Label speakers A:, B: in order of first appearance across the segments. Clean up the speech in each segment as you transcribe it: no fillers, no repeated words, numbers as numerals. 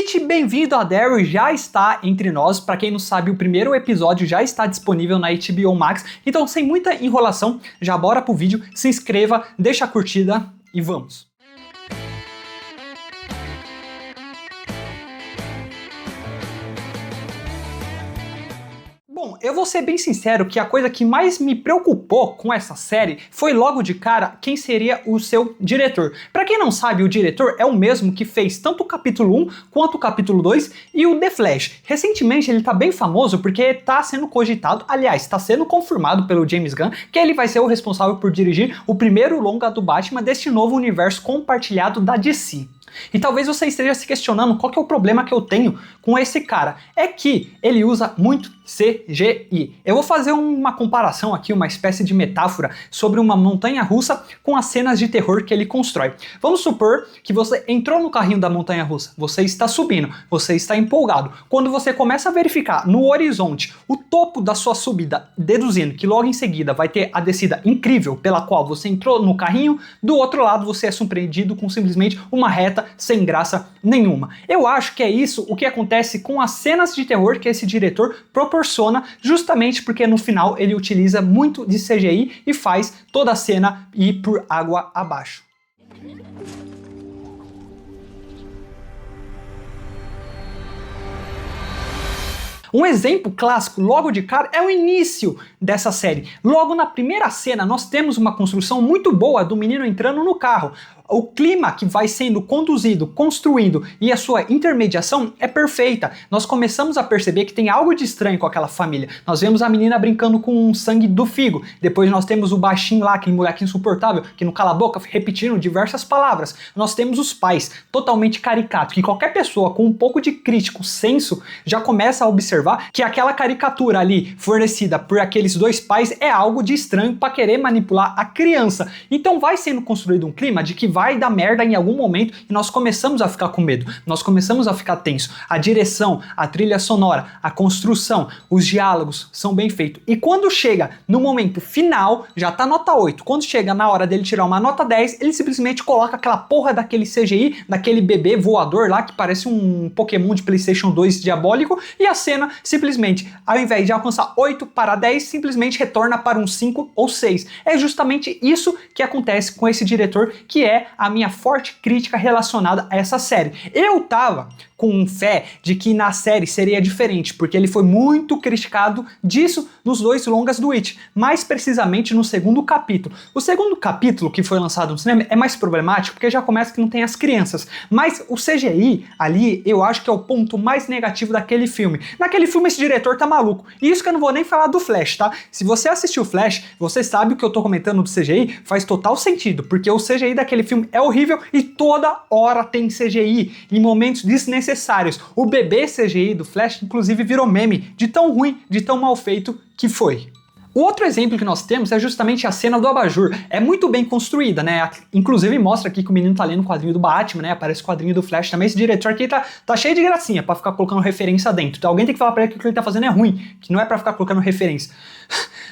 A: Ouvinte, bem-vindo a Daryl, já está entre nós. Para quem não sabe, o primeiro episódio já está disponível na HBO Max. Então, sem muita enrolação, já bora pro vídeo, se inscreva, deixa a curtida e vamos! Bom, eu vou ser bem sincero que a coisa que mais me preocupou com essa série foi logo de cara quem seria o seu diretor. Pra quem não sabe, o diretor é o mesmo que fez tanto o capítulo 1 quanto o capítulo 2 e o The Flash. Recentemente ele tá bem famoso porque tá sendo cogitado, aliás, tá sendo confirmado pelo James Gunn que ele vai ser o responsável por dirigir o primeiro longa do Batman deste novo universo compartilhado da DC. E talvez você esteja se questionando qual que é o problema que eu tenho com esse cara. É que ele usa muito CGI. Eu vou fazer uma comparação aqui, uma espécie de metáfora sobre uma montanha-russa com as cenas de terror que ele constrói. Vamos supor que você entrou no carrinho da montanha-russa, você está subindo, você está empolgado. Quando você começa a verificar no horizonte o topo da sua subida, deduzindo que logo em seguida vai ter a descida incrível pela qual você entrou no carrinho, do outro lado você é surpreendido com simplesmente uma reta sem graça nenhuma. Eu acho que é isso o que acontece com as cenas de terror que esse diretor proporciona, justamente porque no final ele utiliza muito de CGI e faz toda a cena ir por água abaixo. Um exemplo clássico logo de cara é o início dessa série. Logo na primeira cena nós temos uma construção muito boa do menino entrando no carro. O clima que vai sendo conduzido, construindo e a sua intermediação é perfeita. Nós começamos a perceber que tem algo de estranho com aquela família. Nós vemos a menina brincando com o sangue do figo. Depois nós temos o baixinho lá, aquele moleque insuportável, que não cala a boca, repetindo diversas palavras. Nós temos os pais, totalmente caricatos, que qualquer pessoa com um pouco de crítico senso já começa a observar que aquela caricatura ali fornecida por aqueles dois pais é algo de estranho para querer manipular a criança. Então vai sendo construído um clima de que vai dar merda em algum momento e nós começamos a ficar com medo, nós começamos a ficar tenso. A direção, a trilha sonora, a construção, os diálogos são bem feitos. E quando chega no momento final, já tá nota 8. Quando chega na hora dele tirar uma nota 10, ele simplesmente coloca aquela porra daquele CGI, daquele bebê voador lá que parece um Pokémon de PlayStation 2 diabólico, e a cena simplesmente, ao invés de alcançar 8 para 10, simplesmente retorna para um 5 ou 6. É justamente isso que acontece com esse diretor, que é a minha forte crítica relacionada a essa série. Eu tava com fé de que na série seria diferente, porque ele foi muito criticado disso nos dois longas do It, mais precisamente no segundo capítulo. O segundo capítulo, que foi lançado no cinema, é mais problemático, porque já começa que não tem as crianças, mas o CGI ali, eu acho que é o ponto mais negativo daquele filme. Naquele filme esse diretor tá maluco, e isso que eu não vou nem falar do Flash, tá? Se você assistiu o Flash, você sabe o que eu tô comentando do CGI, faz total sentido, porque o CGI daquele filme é horrível e toda hora tem CGI, em momentos desnecessários. O bebê CGI do Flash, inclusive, virou meme de tão ruim, de tão mal feito que foi. O outro exemplo que nós temos é justamente a cena do abajur. É muito bem construída, né? Inclusive mostra aqui que o menino tá lendo o quadrinho do Batman, né? Aparece o quadrinho do Flash também. Esse diretor aqui tá cheio de gracinha pra ficar colocando referência dentro. Então alguém tem que falar pra ele que o que ele tá fazendo é ruim, que não é pra ficar colocando referência.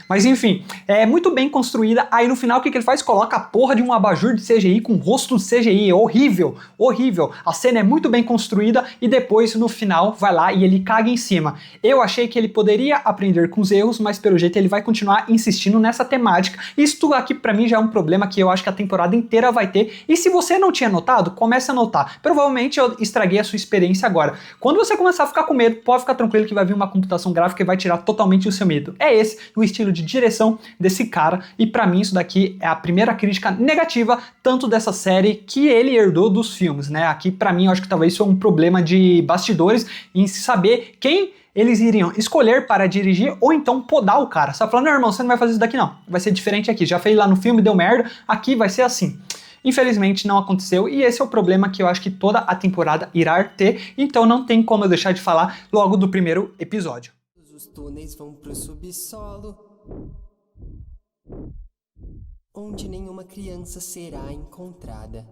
A: Mas enfim, é muito bem construída. Aí no final o que ele faz? Coloca a porra de um abajur de CGI com rosto de CGI. É horrível, horrível. A cena é muito bem construída e depois no final vai lá e ele caga em cima. Eu achei que ele poderia aprender com os erros, mas pelo jeito ele vai continuar insistindo nessa temática. Isso aqui pra mim já é um problema que eu acho que a temporada inteira vai ter. E se você não tinha notado, comece a notar. Provavelmente eu estraguei a sua experiência agora. Quando você começar a ficar com medo, pode ficar tranquilo que vai vir uma computação gráfica e vai tirar totalmente o seu medo. É esse o estilo de direção desse cara, e pra mim isso daqui é a primeira crítica negativa tanto dessa série que ele herdou dos filmes, né? Aqui pra mim eu acho que talvez isso é um problema de bastidores em saber quem eles iriam escolher para dirigir ou então podar o cara. Você tá falando, não, irmão, você não vai fazer isso daqui não, vai ser diferente aqui, já fez lá no filme, deu merda, aqui vai ser assim. Infelizmente não aconteceu e esse é o problema que eu acho que toda a temporada irá ter, então não tem como eu deixar de falar logo do primeiro episódio.
B: Os túneis vão pro subsolo, onde nenhuma criança será encontrada.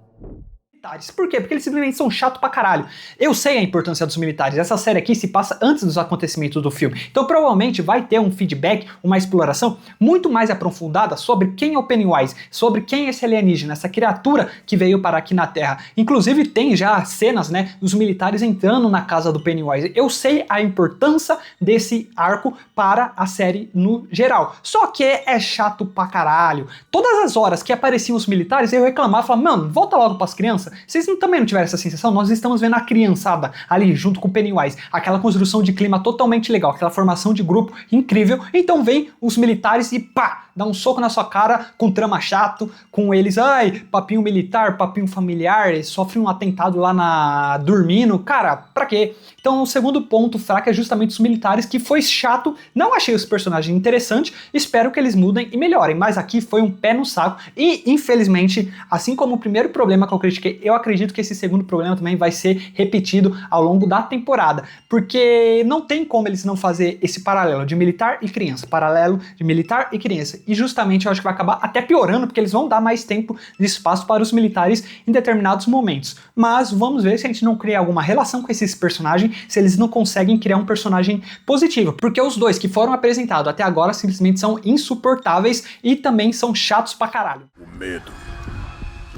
A: militares. Por quê? Porque eles simplesmente são chato pra caralho. Eu sei a importância dos militares. Essa série aqui se passa antes dos acontecimentos do filme. Então provavelmente vai ter um feedback, uma exploração muito mais aprofundada sobre quem é o Pennywise, sobre quem é esse alienígena, essa criatura que veio parar aqui na Terra. Inclusive tem já cenas, né, dos militares entrando na casa do Pennywise. Eu sei a importância desse arco para a série no geral. Só que é chato pra caralho. Todas as horas que apareciam os militares, eu reclamava, falava, mano, volta logo pras crianças. Vocês também não tiveram essa sensação? Nós estamos vendo a criançada ali junto com o Pennywise. Aquela construção de clima totalmente legal, aquela formação de grupo incrível. Então vem os militares e pá, dá um soco na sua cara com trama chato, com eles, ai, papinho militar, papinho familiar, sofre um atentado lá dormindo. Cara, pra quê? Então o segundo ponto fraco é justamente os militares, que foi chato, não achei os personagens interessantes, espero que eles mudem e melhorem, mas aqui foi um pé no saco e, infelizmente, assim como o primeiro problema que eu critiquei, eu acredito que esse segundo problema também vai ser repetido ao longo da temporada, porque não tem como eles não fazer esse paralelo de militar e criança, paralelo de militar e criança, e justamente eu acho que vai acabar até piorando, porque eles vão dar mais tempo de espaço para os militares em determinados momentos, mas vamos ver se a gente não cria alguma relação com esses personagens, se eles não conseguem criar um personagem positivo, porque os dois que foram apresentados até agora simplesmente são insuportáveis e também são chatos pra caralho.
C: O medo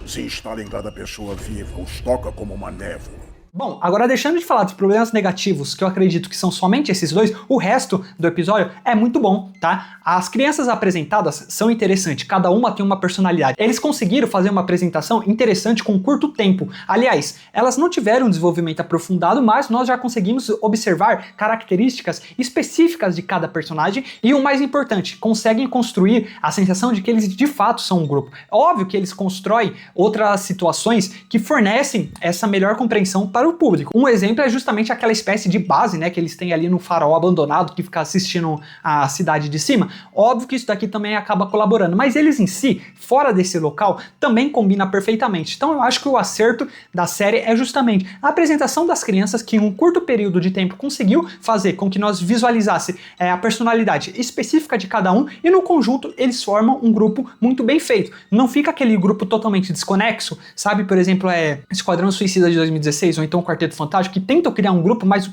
C: se instala em cada pessoa viva, os toca como uma névoa.
A: Bom, agora deixando de falar dos problemas negativos, que eu acredito que são somente esses dois, o resto do episódio é muito bom, tá? As crianças apresentadas são interessantes, cada uma tem uma personalidade. Eles conseguiram fazer uma apresentação interessante com curto tempo. Aliás, elas não tiveram um desenvolvimento aprofundado, mas nós já conseguimos observar características específicas de cada personagem e o mais importante, conseguem construir a sensação de que eles de fato são um grupo. É óbvio que eles constroem outras situações que fornecem essa melhor compreensão para o público. Um exemplo é justamente aquela espécie de base, né, que eles têm ali no farol abandonado que fica assistindo a cidade de cima. Óbvio que isso daqui também acaba colaborando, mas eles em si, fora desse local, também combina perfeitamente. Então eu acho que o acerto da série é justamente a apresentação das crianças que em um curto período de tempo conseguiu fazer com que nós visualizasse a personalidade específica de cada um e no conjunto eles formam um grupo muito bem feito. Não fica aquele grupo totalmente desconexo, sabe? Por exemplo, Esquadrão Suicida de 2016 ou então o Quarteto Fantástico, que tentam criar um grupo, mas,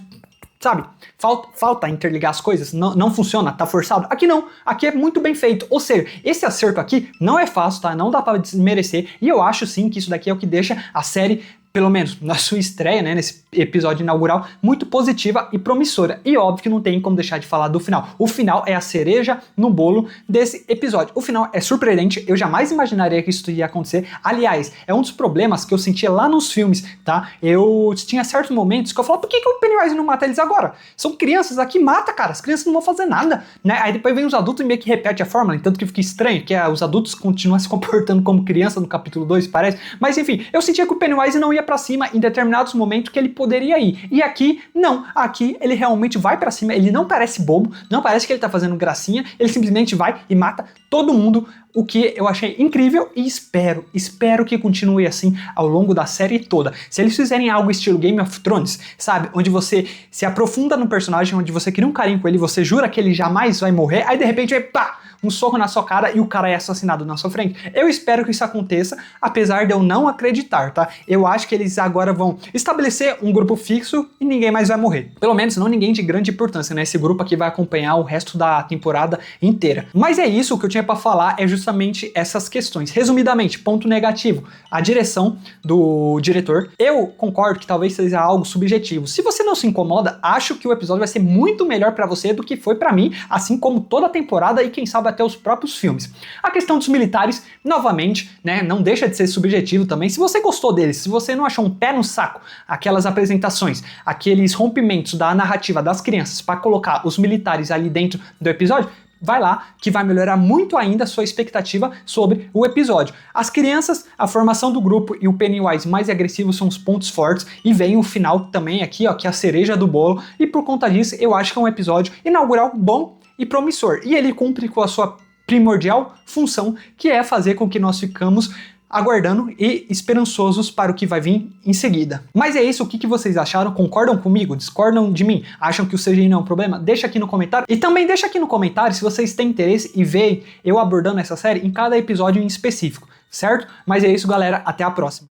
A: sabe, falta interligar as coisas, não funciona, tá forçado. Aqui não, aqui é muito bem feito. Ou seja, esse acerto aqui não é fácil, tá? Não dá pra desmerecer, e eu acho sim que isso daqui é o que deixa a série, pelo menos na sua estreia, né, nesse episódio inaugural, muito positiva e promissora. E óbvio que não tem como deixar de falar do final. O final é a cereja no bolo desse episódio. O final é surpreendente, eu jamais imaginaria que isso ia acontecer. Aliás, é um dos problemas que eu sentia lá nos filmes, tá? Eu tinha certos momentos que eu falava, por que o Pennywise não mata eles agora? São crianças aqui, mata, cara, as crianças não vão fazer nada, né? Aí depois vem os adultos e meio que repete a fórmula, tanto que fica estranho, que os adultos continuam se comportando como criança no capítulo 2, parece. Mas enfim, eu sentia que o Pennywise não ia pra cima em determinados momentos que ele poderia ir. E aqui, não. Aqui ele realmente vai pra cima, ele não parece bobo, não parece que ele tá fazendo gracinha, ele simplesmente vai e mata todo mundo, o que eu achei incrível e espero que continue assim ao longo da série toda. Se eles fizerem algo estilo Game of Thrones, sabe, onde você se aprofunda no personagem, onde você cria um carinho com ele, você jura que ele jamais vai morrer, aí de repente vai pá, um soco na sua cara e o cara é assassinado na sua frente. Eu espero que isso aconteça, apesar de eu não acreditar, tá? Eu acho que eles agora vão estabelecer um grupo fixo e ninguém mais vai morrer. Pelo menos não ninguém de grande importância, né? Esse grupo aqui vai acompanhar o resto da temporada inteira. Mas é isso, o que eu tinha pra falar é justamente essas questões. Resumidamente, ponto negativo, a direção do diretor. Eu concordo que talvez seja algo subjetivo. Se você não se incomoda, acho que o episódio vai ser muito melhor pra você do que foi pra mim, assim como toda a temporada e quem sabe até os próprios filmes. A questão dos militares, novamente, né, não deixa de ser subjetivo também. Se você gostou deles, se você não achou um pé no saco aquelas apresentações, aqueles rompimentos da narrativa das crianças para colocar os militares ali dentro do episódio, vai lá, que vai melhorar muito ainda a sua expectativa sobre o episódio. As crianças, a formação do grupo e o Pennywise mais agressivo são os pontos fortes, e vem o final também aqui, ó, que é a cereja do bolo, e por conta disso eu acho que é um episódio inaugural bom e promissor, e ele cumpre com a sua primordial função, que é fazer com que nós ficamos aguardando e esperançosos para o que vai vir em seguida. Mas é isso, o que vocês acharam? Concordam comigo? Discordam de mim? Acham que o CGI não é um problema? Deixa aqui no comentário. E também deixa aqui no comentário se vocês têm interesse em ver eu abordando essa série em cada episódio em específico, certo? Mas é isso, galera. Até a próxima.